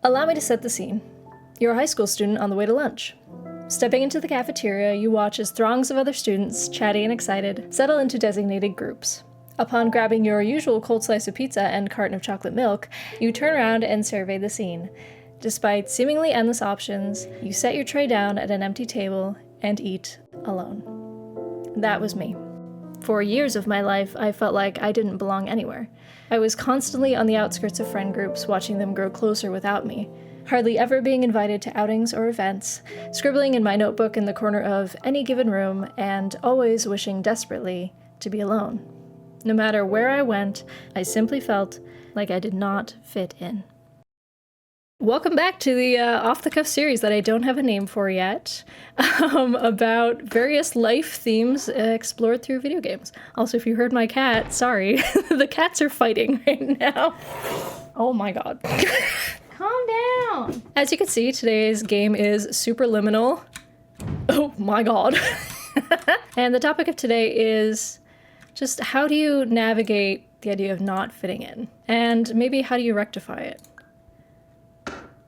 Allow me to set the scene. You're a high school student on the way to lunch. Stepping into the cafeteria, you watch as throngs of other students, chatty and excited, settle into designated groups. Upon grabbing your usual cold slice of pizza and carton of chocolate milk, you turn around and survey the scene. Despite seemingly endless options, you set your tray down at an empty table and eat alone. That was me. For years of my life, I felt like I didn't belong anywhere. I was constantly on the outskirts of friend groups, watching them grow closer without me, hardly ever being invited to outings or events, scribbling in my notebook in the corner of any given room, and always wishing desperately to be alone. No matter where I went, I simply felt like I did not fit in. Welcome back to the off-the-cuff series that I don't have a name for yet, about various life themes explored through video games. Also, if you heard my cat, sorry, the cats are fighting right now. Oh my god. Calm down! As you can see, today's game is Superliminal. Oh my god. And the topic of today is just how do you navigate the idea of not fitting in? And maybe how do you rectify it?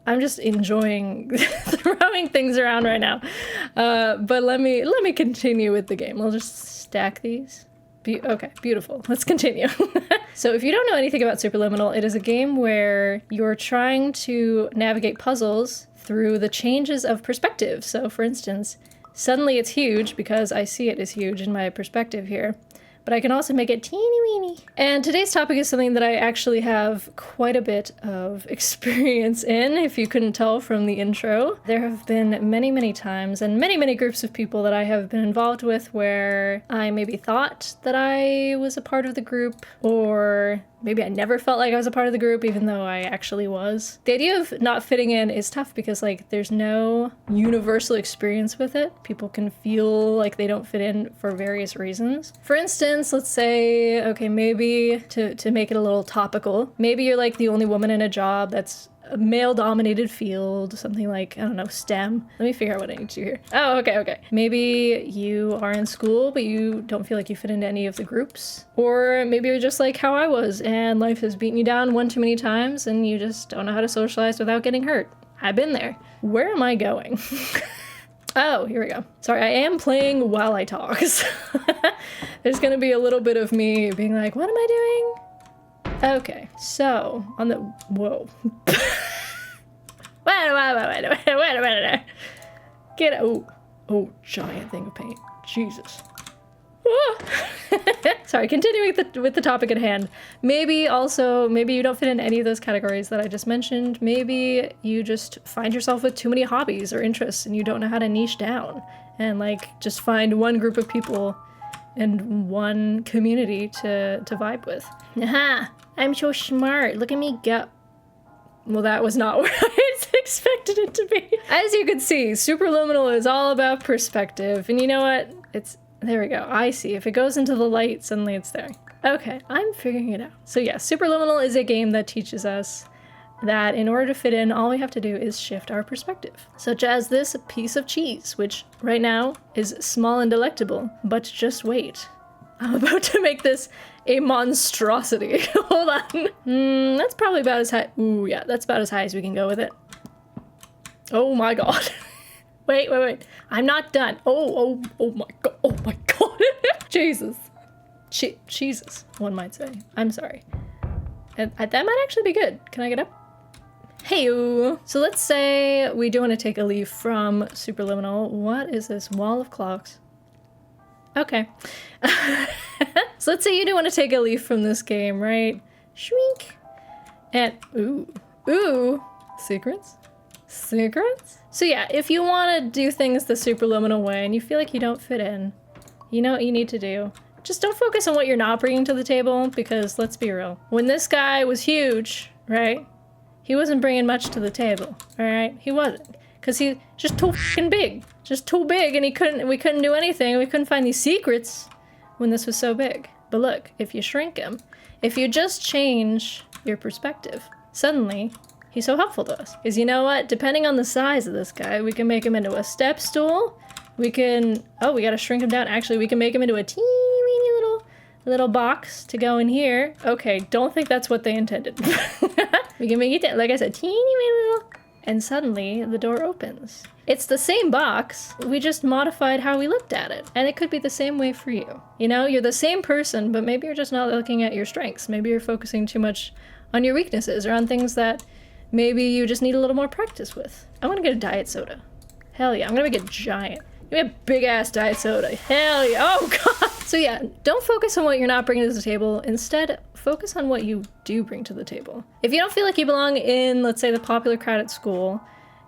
I'm just enjoying throwing things around right now. But let me continue with the game. I'll just stack these. Okay, beautiful. Let's continue. So if you don't know anything about Superliminal, it is a game where you're trying to navigate puzzles through the changes of perspective. So for instance, suddenly it's huge because I see it as huge in my perspective here. But I can also make it teeny weeny. And today's topic is something that I actually have quite a bit of experience in, if you couldn't tell from the intro. There have been many, many times and many, many groups of people that I have been involved with where I maybe thought that I was a part of the group, or maybe I never felt like I was a part of the group, even though I actually was. The idea of not fitting in is tough because, like, there's no universal experience with it. People can feel like they don't fit in for various reasons. For instance, let's say, okay, maybe to make it a little topical, maybe you're like the only woman in a job that's a male-dominated field, something like, I don't know, STEM. Let me figure out what I need to do here. Oh, okay. Maybe you are in school, but you don't feel like you fit into any of the groups. Or maybe you're just like how I was, and life has beaten you down one too many times, and you just don't know how to socialize without getting hurt. I've been there. Where am I going? Oh, here we go. Sorry, I am playing while I talk. So there's gonna be a little bit of me being like, what am I doing? Okay, so on the whoa. Wait a minute. Get out. Oh, giant thing of paint. Jesus. Sorry, continuing with the topic at hand. Maybe you don't fit in any of those categories that I just mentioned. Maybe you just find yourself with too many hobbies or interests and you don't know how to niche down and like just find one group of people and one community to vibe with. Aha! I'm so smart. Look at me go. Well, that was not what I expected it to be. As you can see, Superliminal is all about perspective. And you know what? There we go. I see. If it goes into the light, suddenly it's there. Okay, I'm figuring it out. So yeah, Superliminal is a game that teaches us that in order to fit in, all we have to do is shift our perspective. Such as this piece of cheese, which right now is small and delectable, but just wait. I'm about to make this a monstrosity. Hold on. That's probably about as high. Ooh, yeah, that's about as high as we can go with it. Oh my god. Wait. I'm not done. Oh my god. Oh my god. Jesus. Jesus, one might say. I'm sorry. And that might actually be good. Can I get up? Hey-o. So let's say we do want to take a leaf from Superliminal. What is this? Wall of clocks. Okay. So let's say you do want to take a leaf from this game, right? Shwink. And, ooh, secrets? Secrets? So yeah, if you want to do things the Superliminal way and you feel like you don't fit in, you know what you need to do. Just don't focus on what you're not bringing to the table, because let's be real. When this guy was huge, right? He wasn't bringing much to the table, all right? He wasn't. Because he's just too fucking big. Just too big, and we couldn't do anything. We couldn't find these secrets when this was so big. But look, if you shrink him, if you just change your perspective, suddenly he's so helpful to us. Because you know what? Depending on the size of this guy, we can make him into a step stool. We can, oh, we gotta shrink him down. Actually, we can make him into a teeny weeny little box to go in here. Okay, don't think that's what they intended. We can make it, like I said, teeny weeny little. And suddenly the door opens. It's the same box, we just modified how we looked at it. And it could be the same way for you. You know, you're the same person, but maybe you're just not looking at your strengths. Maybe you're focusing too much on your weaknesses or on things that maybe you just need a little more practice with. I'm gonna get a diet soda. Hell yeah, I'm gonna make it giant. Give me a big ass diet soda. Hell yeah, oh god. So yeah, don't focus on what you're not bringing to the table. Instead, focus on what you do bring to the table. If you don't feel like you belong in, let's say, the popular crowd at school,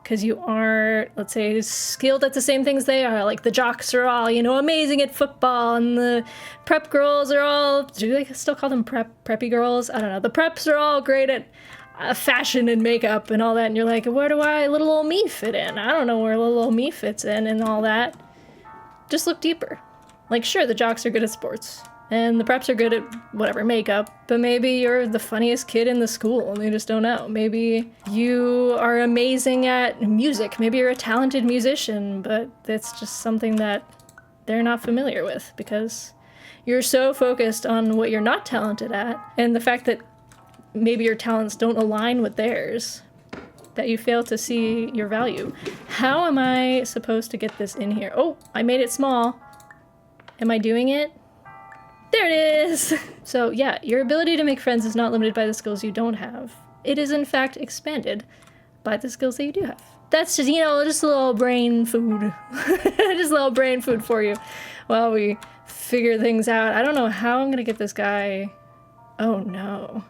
because you are, let's say, skilled at the same things they are, like the jocks are all, you know, amazing at football, and the prep girls are all, do they still call them preppy girls? I don't know. The preps are all great at fashion and makeup and all that, and you're like, where do little old me fit in? I don't know where little old me fits in and all that. Just look deeper. Like, sure, the jocks are good at sports, and the preps are good at whatever, makeup, but maybe you're the funniest kid in the school and they just don't know. Maybe you are amazing at music. Maybe you're a talented musician, but that's just something that they're not familiar with because you're so focused on what you're not talented at and the fact that maybe your talents don't align with theirs, that you fail to see your value. How am I supposed to get this in here? Oh, I made it small. Am I doing it? There it is! So yeah, your ability to make friends is not limited by the skills you don't have. It is in fact expanded by the skills that you do have. That's just, you know, just a little brain food. Just a little brain food for you while we figure things out. I don't know how I'm gonna get this guy. Oh no.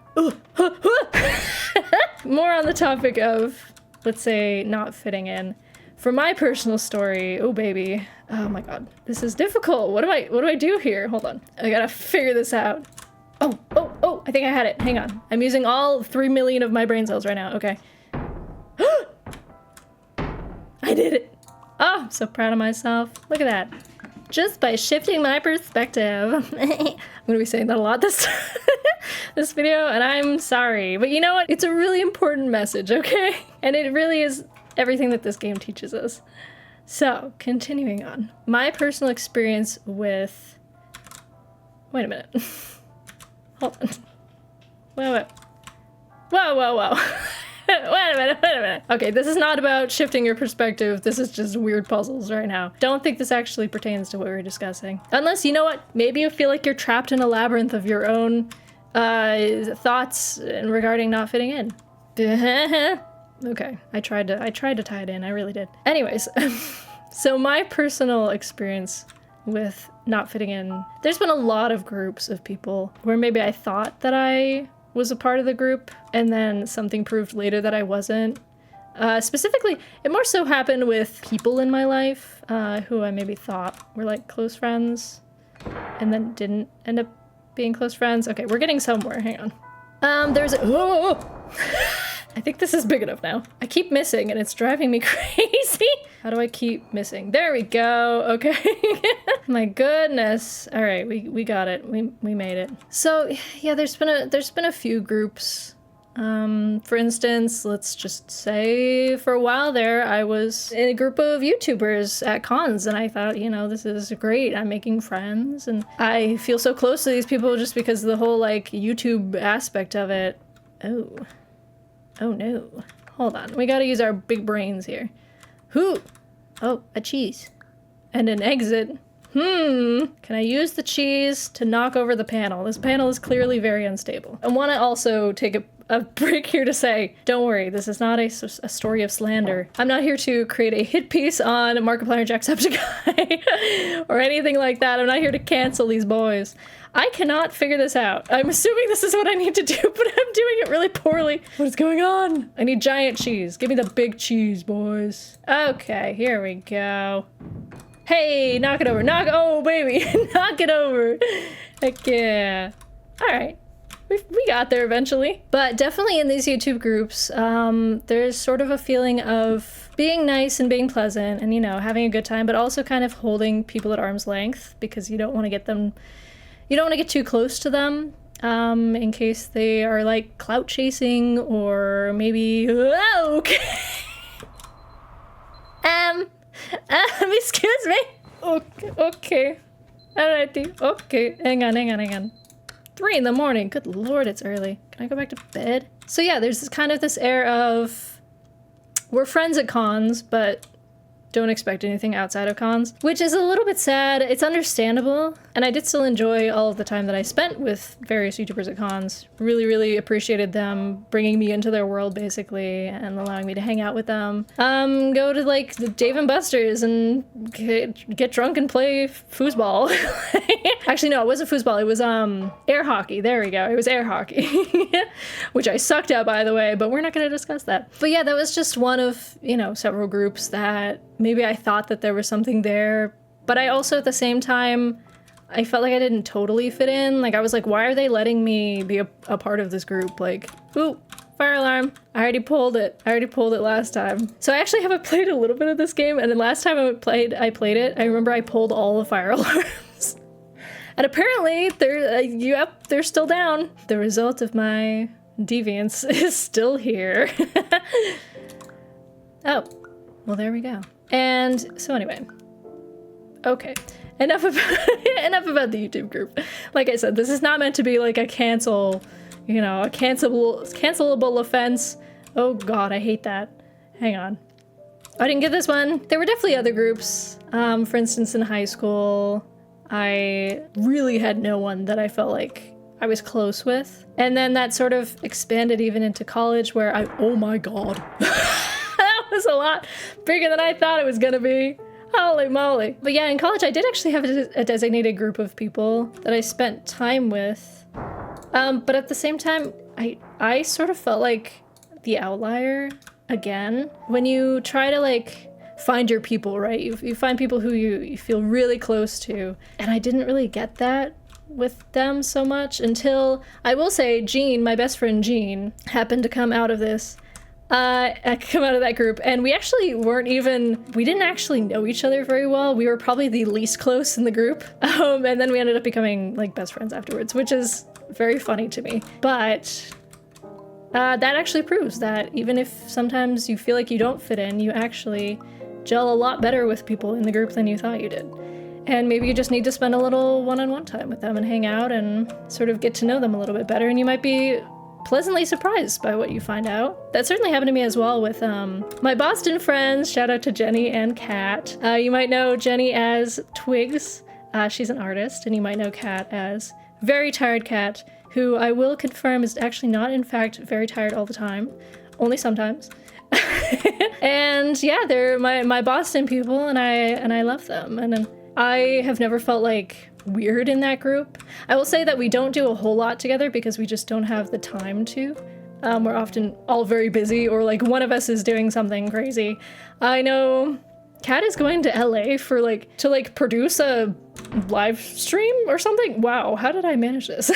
More on the topic of, let's say, not fitting in. For my personal story, oh baby, oh my god, this is difficult. What do I do here? Hold on, I gotta figure this out. Oh, I think I had it. Hang on, I'm using all 3 million of my brain cells right now. Okay. I did it. Oh, I'm so proud of myself. Look at that. Just by shifting my perspective. I'm gonna be saying that a lot this this video, and I'm sorry. But you know what? It's a really important message, okay? And it really is everything that this game teaches us. So, continuing on. My personal experience with... Wait a minute. Hold on. Whoa. Wait a minute. Okay, this is not about shifting your perspective. This is just weird puzzles right now. Don't think this actually pertains to what we're discussing. Unless, you know what? Maybe you feel like you're trapped in a labyrinth of your own thoughts regarding not fitting in. Okay, I tried to tie it in. I really did. Anyways, so my personal experience with not fitting in, there's been a lot of groups of people where maybe I thought that I was a part of the group, and then something proved later that I wasn't. Specifically, it more so happened with people in my life who I maybe thought were like close friends, and then didn't end up being close friends. Okay, we're getting somewhere. Hang on. There's a... Oh! I think this is big enough now. I keep missing and it's driving me crazy. How do I keep missing? There we go. Okay. My goodness. All right, we got it. We made it. So yeah, there's been a few groups. For instance, let's just say for a while there, I was in a group of YouTubers at cons, and I thought, you know, this is great. I'm making friends, and I feel so close to these people just because of the whole like YouTube aspect of it. Oh no. Hold on. We gotta use our big brains here. Who? Oh, a cheese. And an exit. Can I use the cheese to knock over the panel? This panel is clearly very unstable. I want to also take a break here to say, don't worry, this is not a story of slander. I'm not here to create a hit piece on Markiplier Jacksepticeye or anything like that. I'm not here to cancel these boys. I cannot figure this out. I'm assuming this is what I need to do, but I'm doing it really poorly. What is going on? I need giant cheese. Give me the big cheese, boys. Okay, here we go. Hey, knock it over. Oh, baby. Knock it over. Heck yeah. All right. We got there eventually. But definitely in these YouTube groups, there's sort of a feeling of being nice and being pleasant and, you know, having a good time, but also kind of holding people at arm's length because you don't want to get them... You don't want to get too close to them in case they are like clout chasing or maybe... Oh, okay. Excuse me. Okay. Alrighty. Okay. Hang on. 3 in the morning. Good lord, it's early. Can I go back to bed? So yeah, there's this kind of this air of we're friends at cons, but don't expect anything outside of cons, which is a little bit sad. It's understandable, and I did still enjoy all of the time that I spent with various YouTubers at cons. Really, really appreciated them bringing me into their world, basically, and allowing me to hang out with them. Go to, like, the Dave & Buster's and get drunk and play foosball. Actually, no, it wasn't foosball. It was, air hockey. There we go. It was air hockey. Which I sucked at, by the way, but we're not going to discuss that. But yeah, that was just one of, you know, several groups that maybe I thought that there was something there, but I also at the same time, I felt like I didn't totally fit in. Like I was like, why are they letting me be a part of this group? Like, ooh, fire alarm. I already pulled it. I already pulled it last time. So I actually haven't played a little bit of this game, and then last time I played it, I remember I pulled all the fire alarms. And apparently they're still down. The result of my deviance is still here. Oh, well there we go. And so anyway, okay, enough about the YouTube group. Like I said, this is not meant to be like a cancelable offense. Oh God, I hate that. Hang on. I didn't get this one. There were definitely other groups. For instance, in high school, I really had no one that I felt like I was close with. And then that sort of expanded even into college where oh my God. Was a lot bigger than I thought it was gonna be. Holy moly. But yeah, in college I did actually have a designated group of people that I spent time with. But at the same time, I sort of felt like the outlier again. When you try to like find your people, right? You find people who you feel really close to. And I didn't really get that with them so much until, I will say, Jean, my best friend Jean, happened to come out of this. Come out of that group, and we actually we didn't actually know each other very well. We were probably the least close in the group, and then we ended up becoming like best friends afterwards, which is very funny to me. But that actually proves that even if sometimes you feel like you don't fit in, you actually gel a lot better with people in the group than you thought you did. And maybe you just need to spend a little one-on-one time with them and hang out and sort of get to know them a little bit better, and you might be pleasantly surprised by what you find out. That certainly happened to me as well with my Boston friends. Shout out to Jenny and Kat. You might know Jenny as Twigs. She's an artist, and you might know Kat as Very Tired Kat, who I will confirm is actually not, in fact, very tired all the time, only sometimes. And yeah, they're my Boston people, and I love them. And I have never felt like weird in that group. I will say that we don't do a whole lot together because we just don't have the time to. We're often all very busy, or like one of us is doing something crazy. I know Kat is going to LA to produce a live stream or something. Wow, how did I manage this?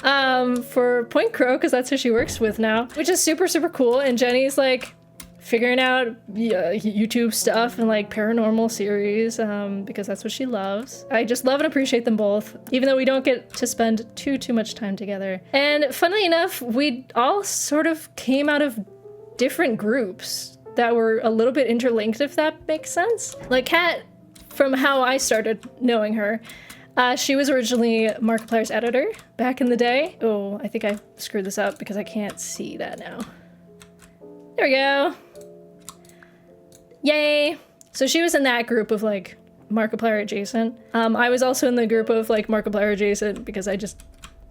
For Point Crow, because that's who she works with now, which is super, super cool. And Jenny's like figuring out YouTube stuff and like paranormal series, because that's what she loves. I just love and appreciate them both, even though we don't get to spend too much time together. And funnily enough, we all sort of came out of different groups that were a little bit interlinked, if that makes sense. Like Kat, from how I started knowing her, she was originally Markiplier's editor back in the day. Oh, I think I screwed this up because I can't see that now. There we go. Yay! So she was in that group of like Markiplier adjacent. I was also in the group of like Markiplier adjacent because I just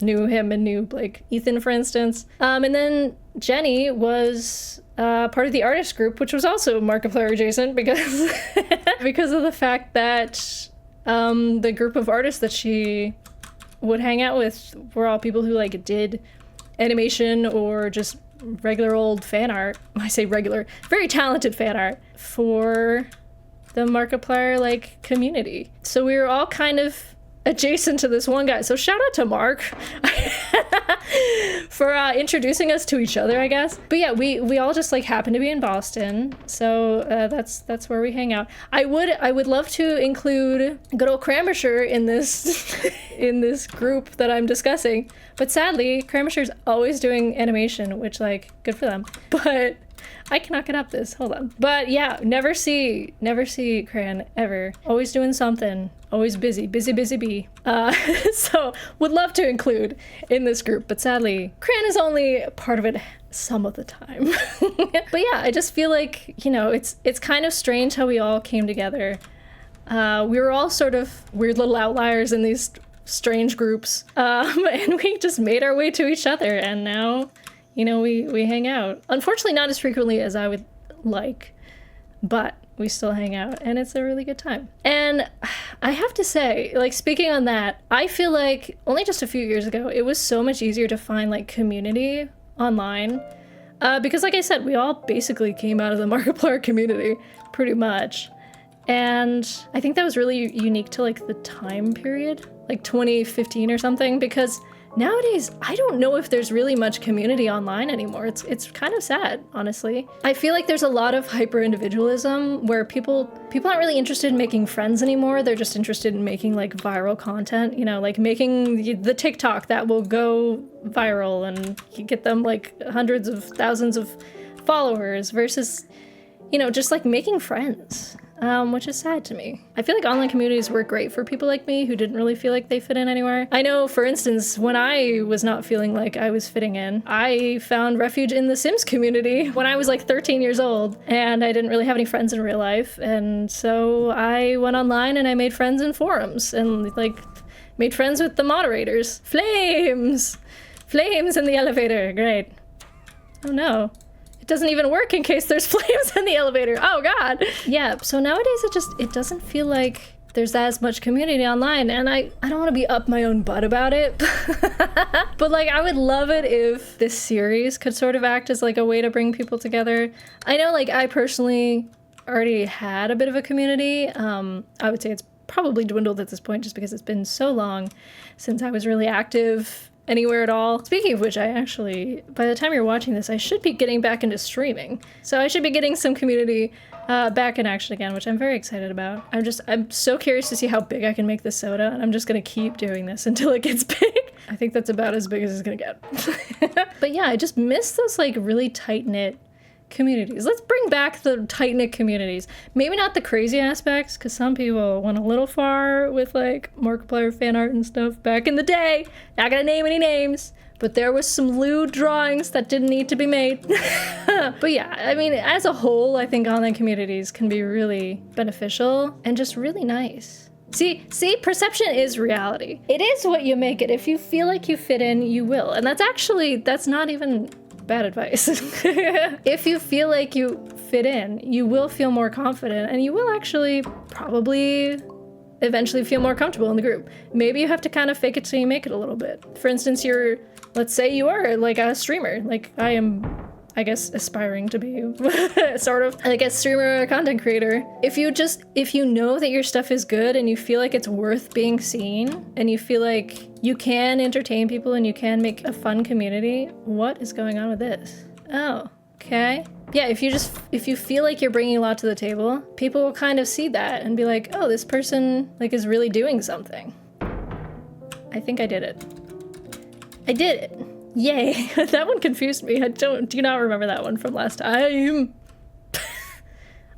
knew him and knew like Ethan, for instance. And then Jenny was part of the artist group, which was also Markiplier adjacent because because of the fact that the group of artists that she would hang out with were all people who like did animation or just regular old fan art. I say regular, very talented fan art for the Markiplier like community. So we were all kind of adjacent to this one guy. So shout out to Mark for introducing us to each other, I guess. But yeah, we all just like happen to be in Boston, so that's where we hang out. I would love to include good old Kramersher in this in this group that I'm discussing, but sadly Kramersher's always doing animation, which like good for them. But I cannot get up this. Hold on. But yeah, never see Cran ever. Always doing something. Always busy, busy, busy bee. So would love to include in this group, but sadly, Cran is only part of it some of the time. But yeah, I just feel like, you know, it's kind of strange how we all came together. We were all sort of weird little outliers in these strange groups, and we just made our way to each other, and now, you know, we hang out. Unfortunately, not as frequently as I would like, but we still hang out, and it's a really good time. And I have to say, like, speaking on that, I feel like only just a few years ago, it was so much easier to find, like, community online, because, like I said, we all basically came out of the Markiplier community, pretty much. And I think that was really unique to, like, the time period, like 2015 or something, because nowadays, I don't know if there's really much community online anymore. It's kind of sad, honestly. I feel like there's a lot of hyper-individualism where people aren't really interested in making friends anymore. They're just interested in making, like, viral content, you know, like making the TikTok that will go viral and get them, like, hundreds of thousands of followers versus, you know, just, like, making friends. Which is sad to me. I feel like online communities work great for people like me who didn't really feel like they fit in anywhere. I know, for instance, when I was not feeling like I was fitting in, I found refuge in the Sims community when I was like 13 years old, and I didn't really have any friends in real life, and so I went online and I made friends in forums and, like, made friends with the moderators. Flames! Flames in the elevator, great. Oh no. It doesn't even work in case there's flames in the elevator. Oh god. Yeah, so nowadays it doesn't feel like there's as much community online, and I don't want to be up my own butt about it. But, like, I would love it if this series could sort of act as, like, a way to bring people together. I know, like, I personally already had a bit of a community. I would say it's probably dwindled at this point just because it's been so long since I was really active anywhere at all. Speaking of which, I actually, by the time you're watching this, I should be getting back into streaming. So I should be getting some community back in action again, which I'm very excited about. I'm so curious to see how big I can make this soda, and I'm just gonna keep doing this until it gets big. I think that's about as big as it's gonna get. But yeah, I just miss those, like, really tight-knit communities. Let's bring back the tight-knit communities. Maybe not the crazy aspects, because some people went a little far with, like, Markiplier fan art and stuff back in the day. Not gonna name any names, but there was some lewd drawings that didn't need to be made. But yeah, I mean, as a whole, I think online communities can be really beneficial and just really nice. See, perception is reality. It is what you make it. If you feel like you fit in, you will. And that's not even bad advice. If you feel like you fit in, you will feel more confident, and you will actually probably eventually feel more comfortable in the group. Maybe you have to kind of fake it till you make it a little bit. For instance, let's say you are, like, a streamer, like I am, I guess, aspiring to be, sort of, like, a streamer or a content creator. If you know that your stuff is good and you feel like it's worth being seen, and you feel like you can entertain people and you can make a fun community, what is going on with this? Oh, okay. Yeah, if you feel like you're bringing a lot to the table, people will kind of see that and be like, oh, this person, like, is really doing something. I think I did it. I did it. Yay. That one confused me. I do not remember that one from last time.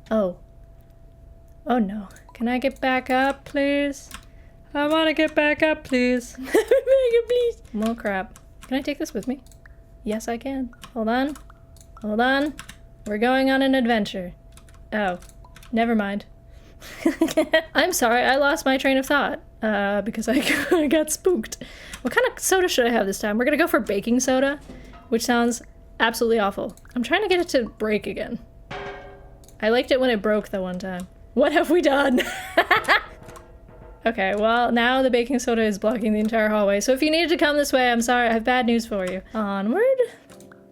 Oh. Oh no. Can I get back up, please? I want to get back up, please. Please. More crap. Can I take this with me? Yes, I can. Hold on. Hold on. We're going on an adventure. Oh. Never mind. I'm sorry, I lost my train of thought. Because I got spooked. What kind of soda should I have this time? We're gonna go for baking soda, which sounds absolutely awful. I'm trying to get it to break again. I liked it when it broke the one time. What have we done? Okay, well, now the baking soda is blocking the entire hallway, so if you needed to come this way, I'm sorry, I have bad news for you. Onward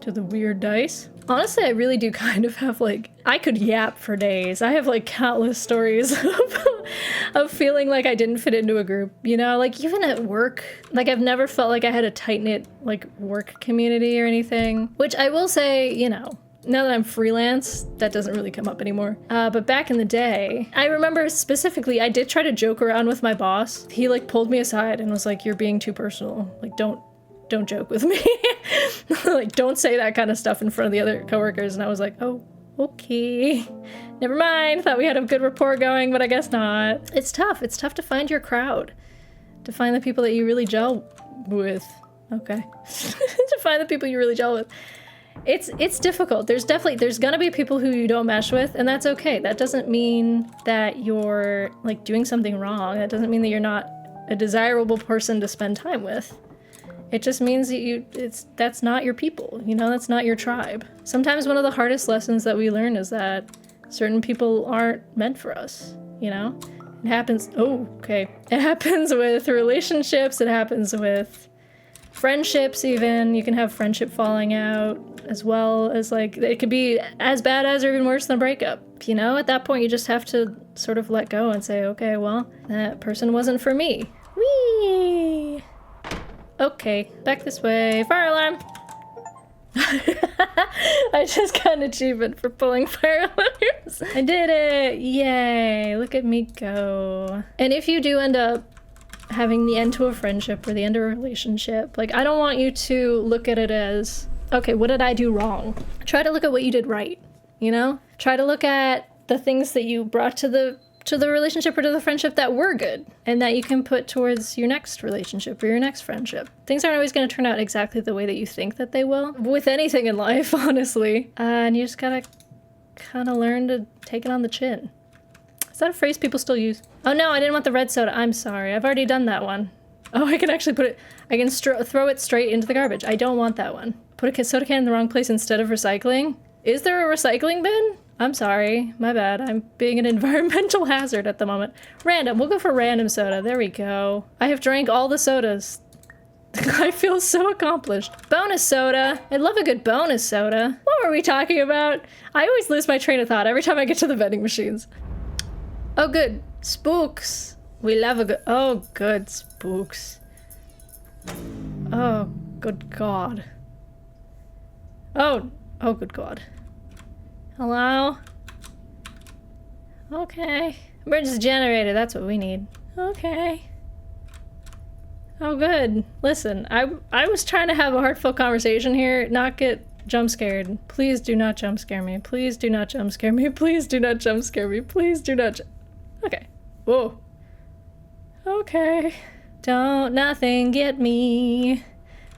to the weird dice. Honestly, I really do kind of have, like, I could yap for days. I have, like, countless stories of feeling like I didn't fit into a group, you know? Like, even at work, like, I've never felt like I had a tight-knit, like, work community or anything. Which I will say, you know, now that I'm freelance, that doesn't really come up anymore. But back in the day, I remember specifically, I did try to joke around with my boss. He, like, pulled me aside and was like, you're being too personal. Like, don't joke with me. Like, don't say that kind of stuff in front of the other coworkers. And I was like, oh, Okay. Never mind. Thought we had a good rapport going, but I guess not. It's tough. It's tough to find your crowd. To find the people that you really gel with. Okay. To find the people you really gel with. It's difficult. There's gonna be people who you don't mesh with, and that's okay. That doesn't mean that you're like doing something wrong. That doesn't mean that you're not a desirable person to spend time with. It just means that that's not your people, you know, that's not your tribe. Sometimes one of the hardest lessons that we learn is that certain people aren't meant for us, you know? It happens, it happens with relationships, it happens with friendships even. You can have friendship falling out, as well as like, it could be as bad as or even worse than a breakup, you know? At that point you just have to sort of let go and say, okay, well, that person wasn't for me. Whee! Okay, back this way. Fire alarm! I just got an achievement for pulling fire alarms. I did it! Yay! Look at me go. And if you do end up having the end to a friendship or the end of a relationship, like, I don't want you to look at it as, okay, what did I do wrong? Try to look at what you did right, you know? Try to look at the things that you brought to the relationship or to the friendship that were good and that you can put towards your next relationship or your next friendship. Things aren't always going to turn out exactly the way that you think that they will. With anything in life, honestly. And you just gotta kind of learn to take it on the chin. Is that a phrase people still use? Oh no, I didn't want the red soda. I'm sorry. I've already done that one. Oh, I can actually put it, I can throw it straight into the garbage. I don't want that one. Put a soda can in the wrong place instead of recycling? Is there a recycling bin? I'm sorry, my bad. I'm being an environmental hazard at the moment. Random, we'll go for random soda. There we go. I have drank all the sodas. I feel so accomplished. Bonus soda. I love a good bonus soda. What were we talking about? I always lose my train of thought every time I get to the vending machines. Oh, good. Spooks. We love a good, oh, good spooks. Oh, good God. Oh, good God. Hello? Okay. Emergency generator, that's what we need. Okay. Oh, good. Listen, I was trying to have a heartfelt conversation here, not get jump scared. Please do not jump scare me. Please do not jump scare me. Please do not jump scare me. Please do not Okay. Whoa. Okay. Don't nothing get me.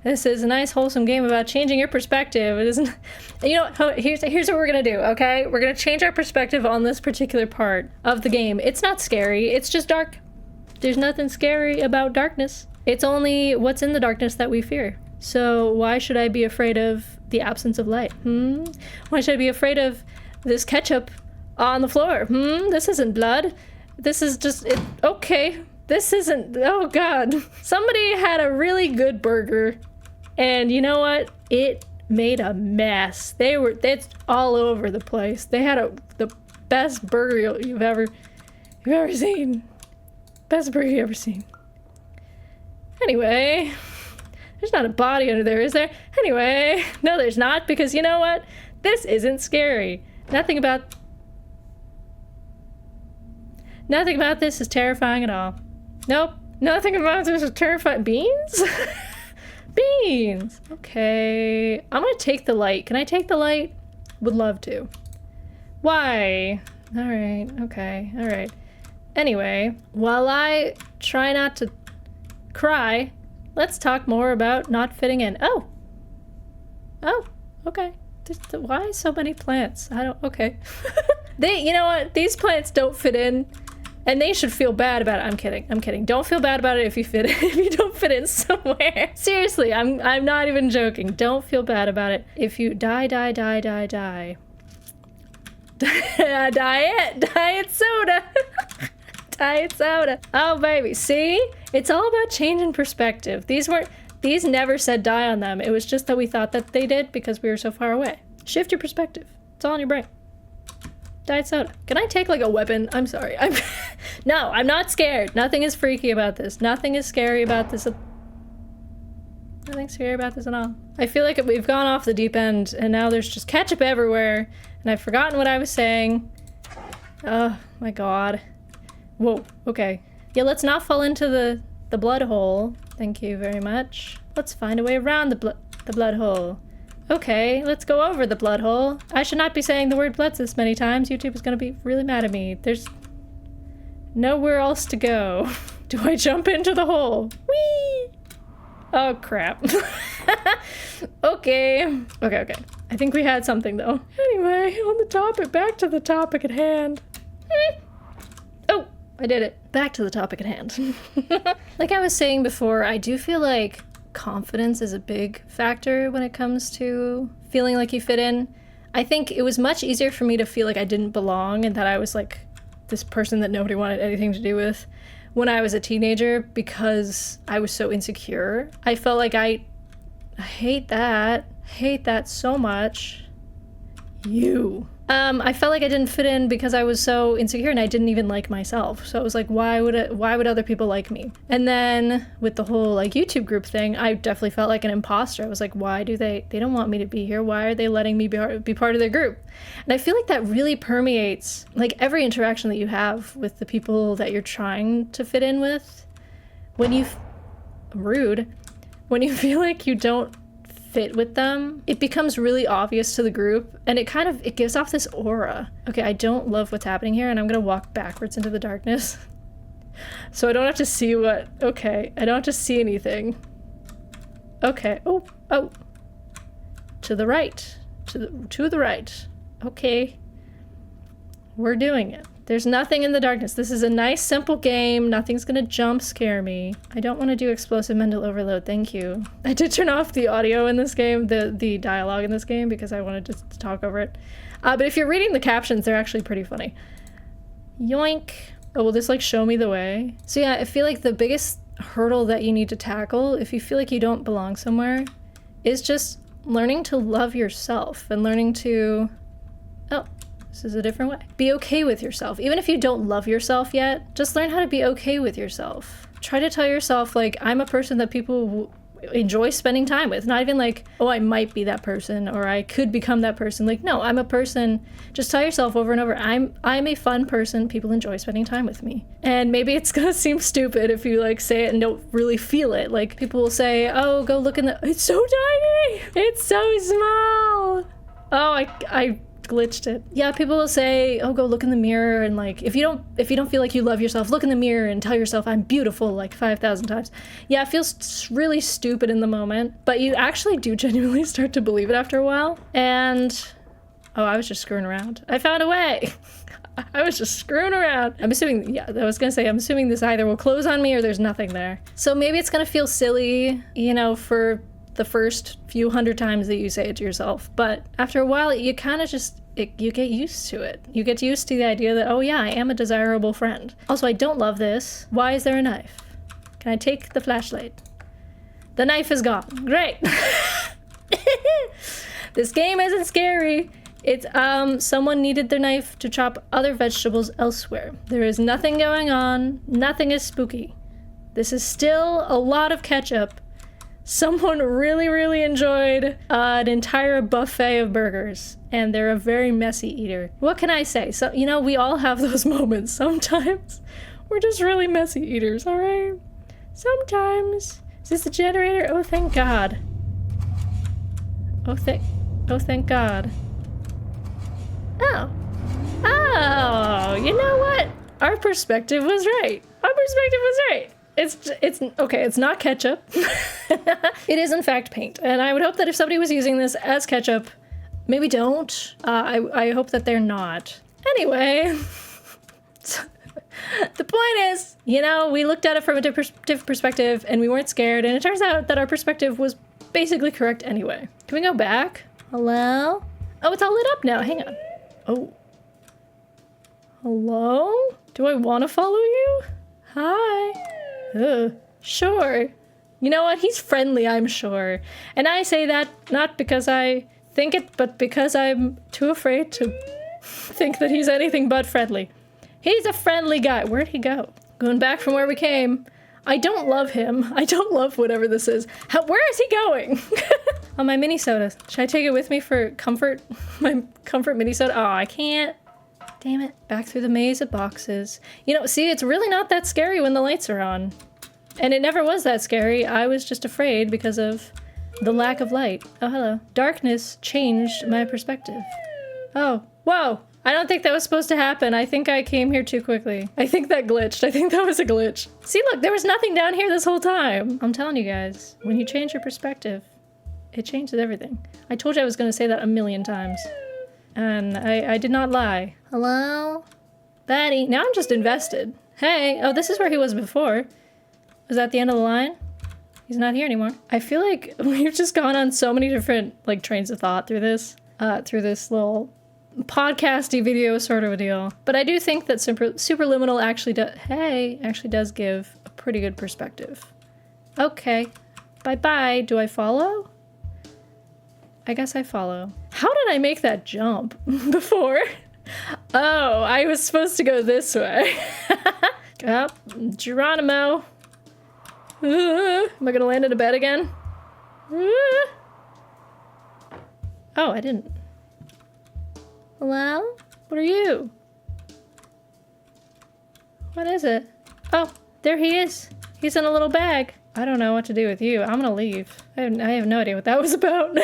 This is a nice wholesome game about changing your perspective. It isn't, you know, here's what we're gonna do, okay? We're gonna change our perspective on this particular part of the game. It's not scary, it's just dark. There's nothing scary about darkness. It's only what's in the darkness that we fear. So why should I be afraid of the absence of light? Why should I be afraid of this ketchup on the floor? This isn't blood. This is just, okay. This isn't, oh God. Somebody had a really good burger. And you know what? It made a mess. It's all over the place. They had the best burger you've ever seen. Best burger you've ever seen. Anyway, there's not a body under there, is there? Anyway, no there's not, because you know what? This isn't scary. Nothing about this is terrifying at all. Nope, nothing about this is terrifying. Beans? Beans! Okay, I'm gonna take the light. Can I take the light? Would love to. Why? Alright, okay, alright. Anyway, while I try not to cry, let's talk more about not fitting in. Oh, okay. Why so many plants? Okay. You know what? These plants don't fit in. And they should feel bad about it. I'm kidding. Don't feel bad about it if you don't fit in somewhere. Seriously, I'm not even joking. Don't feel bad about it. If you die. Diet soda. Diet soda. Oh baby, see? It's all about changing perspective. These never said die on them. It was just that we thought that they did because we were so far away. Shift your perspective. It's all in your brain. Diet soda. Can I take like a weapon? I'm sorry. No, I'm not scared. Nothing is freaky about this. Nothing is scary about this. Nothing scary about this at all. I feel like we've gone off the deep end and now there's just ketchup everywhere and I've forgotten what I was saying. Oh my God. Whoa, okay. Yeah, let's not fall into the blood hole. Thank you very much. Let's find a way around the blood hole. Okay, let's go over the blood hole. I should not be saying the word bloods this many times. YouTube is gonna be really mad at me. There's nowhere else to go. Do I jump into the hole? Whee! Oh, crap. Okay. Okay. I think we had something, though. Anyway, on the topic, back to the topic at hand. Oh, I did it. Back to the topic at hand. Like I was saying before, I do feel like confidence is a big factor when it comes to feeling like you fit in. I think it was much easier for me to feel like I didn't belong and that I was like this person that nobody wanted anything to do with when I was a teenager because I was so insecure. I felt like I hate that so much. I felt like I didn't fit in because I was so insecure and I didn't even like myself. So it was like, why would other people like me? And then with the whole like YouTube group thing, I definitely felt like an imposter. I was like, why do they don't want me to be here? Why are they letting me be part of their group? And I feel like that really permeates like every interaction that you have with the people that you're trying to fit in with. When you feel like you don't fit with them, it becomes really obvious to the group and it gives off this aura. Okay, I don't love what's happening here and I'm gonna walk backwards into the darkness. So I don't have to see I don't have to see anything. Okay, oh. To the right. To the right. Okay. We're doing it. There's nothing in the darkness. This is a nice, simple game. Nothing's gonna jump scare me. I don't want to do explosive mental overload, thank you. I did turn off the audio in this game, the dialogue in this game, because I wanted to talk over it. But if you're reading the captions, they're actually pretty funny. Yoink. Oh, will this like show me the way? So yeah, I feel like the biggest hurdle that you need to tackle if you feel like you don't belong somewhere is just learning to love yourself and learning to... Oh. This is a different way. Be okay with yourself. Even if you don't love yourself yet, just learn how to be okay with yourself. Try to tell yourself, like, I'm a person that people enjoy spending time with. Not even like, oh, I might be that person or I could become that person. Like, no, I'm a person. Just tell yourself over and over, I'm a fun person. People enjoy spending time with me. And maybe it's gonna seem stupid if you like say it and don't really feel it. Like people will say, oh, go look in the, it's so tiny. It's so small. Oh, I glitched it. Yeah, people will say, oh, go look in the mirror, and like if you don't feel like you love yourself, look in the mirror and tell yourself I'm beautiful like 5,000 times. Yeah, it feels really stupid in the moment, but you actually do genuinely start to believe it after a while. And oh, I was just screwing around. I found a way. I was just screwing around. I'm assuming this either will close on me or there's nothing there. So maybe it's gonna feel silly, you know, for the first few hundred times that you say it to yourself, but after a while you kind of you get used to it. You get used to the idea that, oh yeah, I am a desirable friend. Also, I don't love this. Why is there a knife? Can I take the flashlight? The knife is gone. Great. This game isn't scary. It's someone needed their knife to chop other vegetables elsewhere. There is nothing going on. Nothing is spooky. This is still a lot of ketchup. Someone really, really enjoyed an entire buffet of burgers, and they're a very messy eater. What can I say? So, you know, we all have those moments. Sometimes we're just really messy eaters, all right? Sometimes. Is this the generator? Oh, thank God. Oh, thank God. Oh, you know what? Our perspective was right. It's okay, it's not ketchup. It is in fact paint. And I would hope that if somebody was using this as ketchup, maybe don't. I hope that they're not. Anyway, the point is, you know, we looked at it from a different perspective and we weren't scared. And it turns out that our perspective was basically correct anyway. Can we go back? Hello? Oh, it's all lit up now. Hang on. Oh. Hello? Do I want to follow you? Hi. Sure. You know what? He's friendly, I'm sure. And I say that not because I think it, but because I'm too afraid to think that he's anything but friendly. He's a friendly guy. Where'd he go? Going back from where we came. I don't love him. I don't love whatever this is. Where is he going? Oh, my mini soda. Should I take it with me for comfort? My comfort mini soda? Oh, I can't. Damn it. Back through the maze of boxes. You know, see, it's really not that scary when the lights are on. And it never was that scary. I was just afraid because of The lack of light. Oh, hello. Darkness changed my perspective. Oh, whoa. I don't think that was supposed to happen. I think I came here too quickly. I think that glitched. I think that was a glitch. See, look, there was nothing down here this whole time. I'm telling you guys, when you change your perspective, it changes everything. I told you I was going to say that a million times. And I did not lie. Hello? Batty. Now I'm just invested. Hey. Oh, this is where he was before. Was that the end of the line? He's not here anymore. I feel like we've just gone on so many different like trains of thought through this little podcasty video sort of a deal. But I do think that Superliminal actually does give a pretty good perspective. Okay. Bye-bye. Do I follow? I guess I follow. How did I make that jump before? Oh, I was supposed to go this way. Oh, Geronimo. Am I gonna land in a bed again? Oh, I didn't. Hello? What are you? What is it? Oh, there he is. He's in a little bag. I don't know what to do with you. I'm gonna leave. I have no idea what that was about.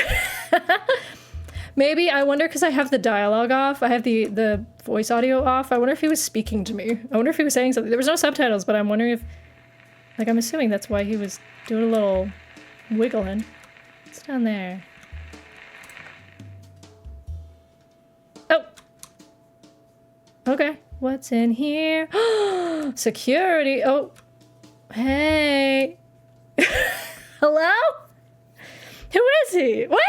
Maybe, I wonder, because I have the dialogue off. I have the voice audio off. I wonder if he was speaking to me. I wonder if he was saying something. There was no subtitles, but I'm wondering if, like, I'm assuming that's why he was doing a little wiggling. What's down there? Oh! Okay. What's in here? Security! Oh! Hey! Hello? Who is he? What?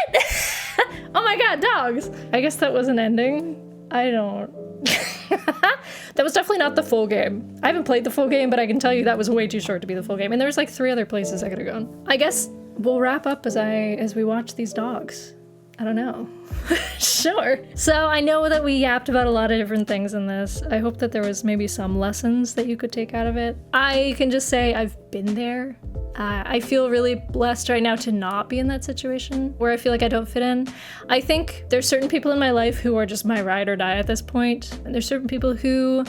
Oh my god, dogs! I guess that was an ending. I don't... That was definitely not the full game. I haven't played the full game, but I can tell you that was way too short to be the full game. And there was like 3 other places I could have gone. I guess we'll wrap up as we watch these dogs. I don't know. Sure. So I know that we yapped about a lot of different things in this. I hope that there was maybe some lessons that you could take out of it. I can just say I've been there. I feel really blessed right now to not be in that situation where I feel like I don't fit in. I think there's certain people in my life who are just my ride or die at this point. And there's certain people who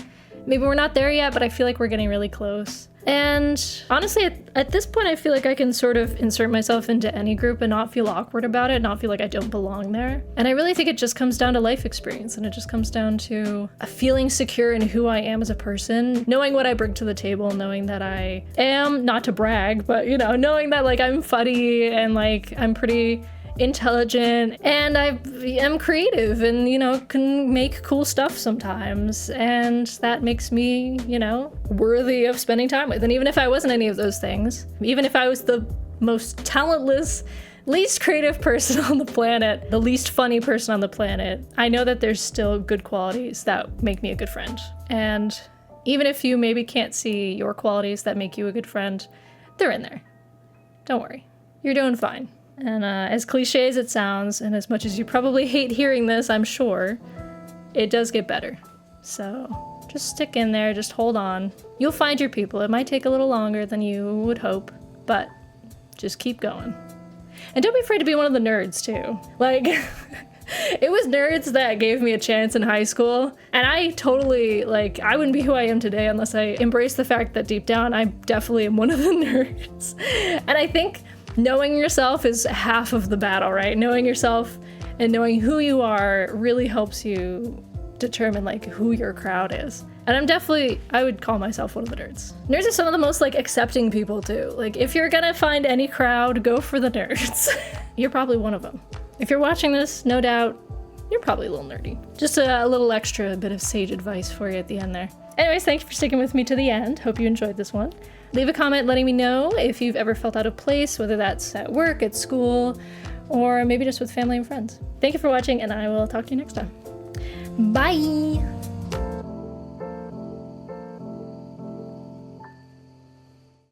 maybe we're not there yet, but I feel like we're getting really close. And honestly, at this point, I feel like I can sort of insert myself into any group and not feel awkward about it, not feel like I don't belong there. And I really think it just comes down to life experience, and it just comes down to feeling secure in who I am as a person, knowing what I bring to the table, knowing that I am, not to brag, but you know, knowing that like I'm funny and like I'm pretty intelligent and I am creative and, you know, can make cool stuff sometimes, and that makes me, you know, worthy of spending time with. And even if I wasn't any of those things, even if I was the most talentless, least creative person on the planet, the least funny person on the planet, I know that there's still good qualities that make me a good friend. And even if you maybe can't see your qualities that make you a good friend, they're in there. Don't worry. You're doing fine. And as cliche as it sounds, and as much as you probably hate hearing this, I'm sure, it does get better. So just stick in there, just hold on. You'll find your people. It might take a little longer than you would hope, but just keep going. And don't be afraid to be one of the nerds too. Like, it was nerds that gave me a chance in high school, and I totally, like, I wouldn't be who I am today unless I embraced the fact that deep down I definitely am one of the nerds. And I think knowing yourself is half of the battle, right? Knowing yourself and knowing who you are really helps you determine like who your crowd is. And I would call myself one of the nerds. Nerds are some of the most like accepting people too. Like if you're gonna find any crowd, go for the nerds. You're probably one of them. If you're watching this, no doubt, you're probably a little nerdy. Just a little extra bit of sage advice for you at the end there. Anyways, thank you for sticking with me to the end. Hope you enjoyed this one. Leave a comment letting me know if you've ever felt out of place, whether that's at work, at school, or maybe just with family and friends. Thank you for watching, and I will talk to you next time. Bye!